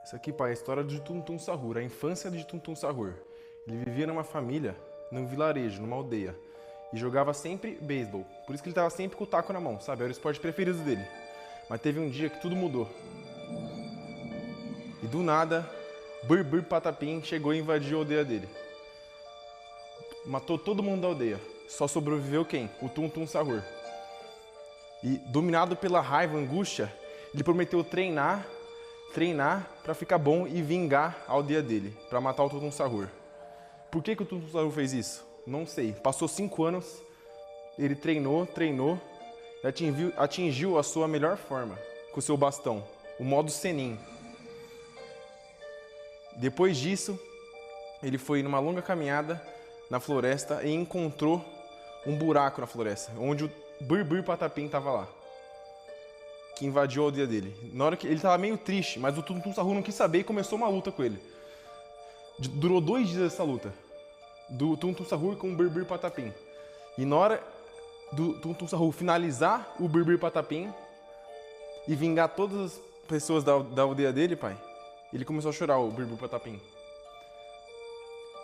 Isso aqui, pai, é a história de Tum Tum Sahur, a infância de Tum Tum Sahur. Ele vivia numa família, num vilarejo, numa aldeia, e jogava sempre beisebol. Por isso que ele estava sempre com o taco na mão, sabe? Era o esporte preferido dele. Mas teve um dia que tudo mudou. E do nada, Birbir Patapim chegou e invadiu a aldeia dele. Matou todo mundo da aldeia. Só sobreviveu quem? O Tum Tum Sahur. E dominado pela raiva, angústia, ele prometeu treinar para ficar bom e vingar a aldeia dele, para matar o Tum Tum Sahur. Por que o Tum Tum Sahur fez isso? Não sei. Passou 5 anos, ele treinou e atingiu a sua melhor forma com o seu bastão, o modo Senin. Depois disso, ele foi numa longa caminhada na floresta e encontrou um buraco na floresta, onde o Birbir Patapim estava lá, que invadiu a aldeia dele. Na hora que ele estava meio triste, mas o Tum Tum Sahur não quis saber e começou uma luta com ele. Durou 2 dias essa luta, do Tum Tum Sahur com o Birbir Patapim. E na hora do Tum Tum Sahur finalizar o Birbir Patapim e vingar todas as pessoas da aldeia dele, pai, ele começou a chorar, o Birbir Patapim.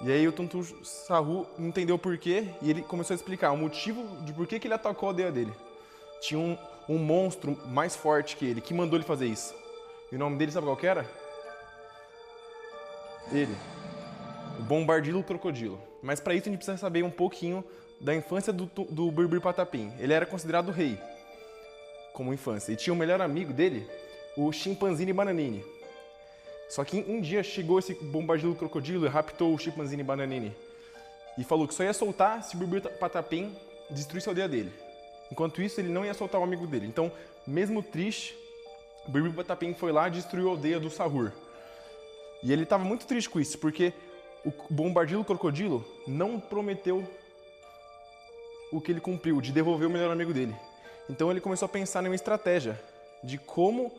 E aí o Tum Tum Sahur não entendeu por quê e ele começou a explicar o motivo de por que ele atacou a aldeia dele. Tinha um monstro mais forte que ele, que mandou ele fazer isso. E o nome dele sabe qual que era? Ele. O Bombardilo Crocodilo. Mas para isso a gente precisa saber um pouquinho da infância do Birbir Patapim. Ele era considerado rei, como infância. E tinha o melhor amigo dele, o Chimpanzini Bananini. Só que um dia chegou esse Bombardilo Crocodilo e raptou o Chimpanzini Bananini. E falou que só ia soltar se o Birbir Patapim destruísse a aldeia dele. Enquanto isso, ele não ia soltar o amigo dele. Então, mesmo triste, o Birbir Patapim foi lá e destruiu a aldeia do Sahur. E ele estava muito triste com isso, porque o Bombardilo Crocodilo não prometeu o que ele cumpriu, de devolver o melhor amigo dele. Então ele começou a pensar numa estratégia de como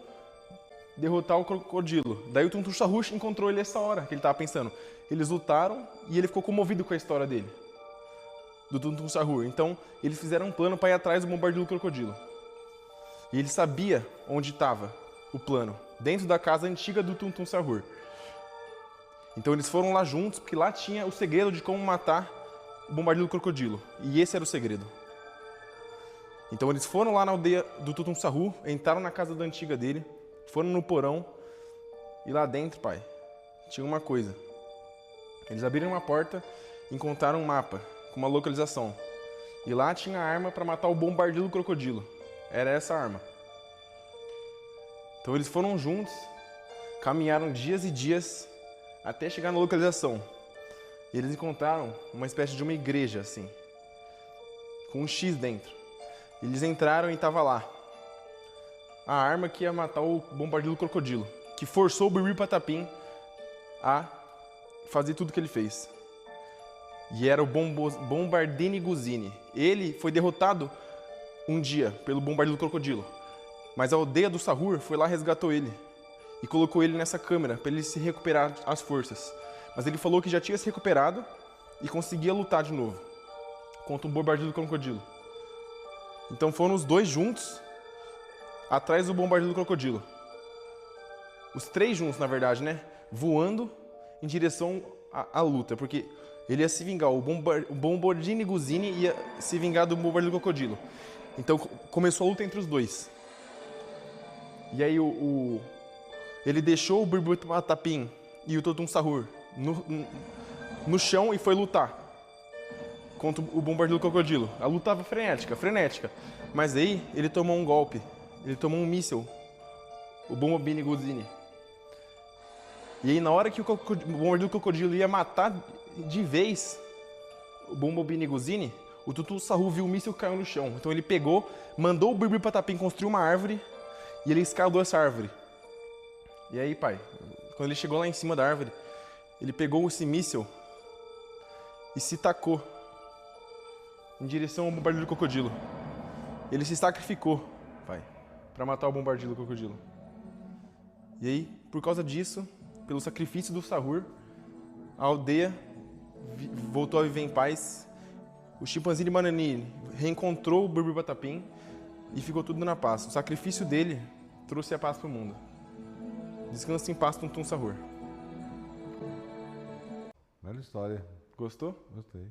derrotar o crocodilo. Daí o Tum Tum Sahur encontrou ele essa hora que ele estava pensando. Eles lutaram e ele ficou comovido com a história dele, do Tum Tum Sahur. Então eles fizeram um plano para ir atrás do Bombardilo Crocodilo. E ele sabia onde estava o plano, dentro da casa antiga do Tum Tum Sahur. Então eles foram lá juntos, porque lá tinha o segredo de como matar o Bombardilo Crocodilo. E esse era o segredo. Então eles foram lá na aldeia do Tum Tum Sahur, entraram na casa da antiga dele, foram no porão, e lá dentro, pai, tinha uma coisa. Eles abriram uma porta e encontraram um mapa com uma localização. E lá tinha a arma para matar o Bombardilo Crocodilo. Era essa a arma. Então eles foram juntos, caminharam dias e dias até chegar na localização. E eles encontraram uma espécie de uma igreja, assim, com um X dentro. Eles entraram e estava lá a arma que ia matar o Bombardilo Crocodilo, que forçou o Birbir Patapim a fazer tudo o que ele fez. E era o Bombardini Guzini. Ele foi derrotado um dia pelo Bombardilo Crocodilo, mas a aldeia do Sahur foi lá e resgatou ele e colocou ele nessa câmera para ele se recuperar as forças. Mas ele falou que já tinha se recuperado e conseguia lutar de novo contra o Bombardilo Crocodilo. Então foram os dois juntos atrás do Bombardilo Crocodilo. Os 3 juntos, na verdade, né? Voando em direção à luta, porque ele ia se vingar, o Bombardini Guzini ia se vingar do Bombardilo Crocodilo. Então começou a luta entre os dois. E aí ele deixou o Birbir Patapim e o Tum Tum Sahur no chão e foi lutar contra o Bombardilo Crocodilo. A luta estava frenética. Mas aí ele tomou um golpe. Ele tomou um míssil, o Bombardini Guzini. E aí na hora que o Bombardilo Crocodilo ia matar de vez o Bombardini Guzini, o Tum Tum Sahur viu o míssil caiu no chão. Então ele pegou, mandou o Birbir Patapim construir uma árvore e ele escalou essa árvore. E aí, pai, quando ele chegou lá em cima da árvore, ele pegou esse míssil e se tacou em direção ao Bombardilo Crocodilo. Ele se sacrificou, pai, para matar o Bombardilo Crocodilo. E aí, por causa disso, pelo sacrifício do Sahur, a aldeia voltou a viver em paz. O Chimpanzini Bananini reencontrou o Birbir Patapim e ficou tudo na paz. O sacrifício dele trouxe a paz para o mundo. Descanse em paz, Tum Tum Sahur. Bela história. Gostou? Gostei.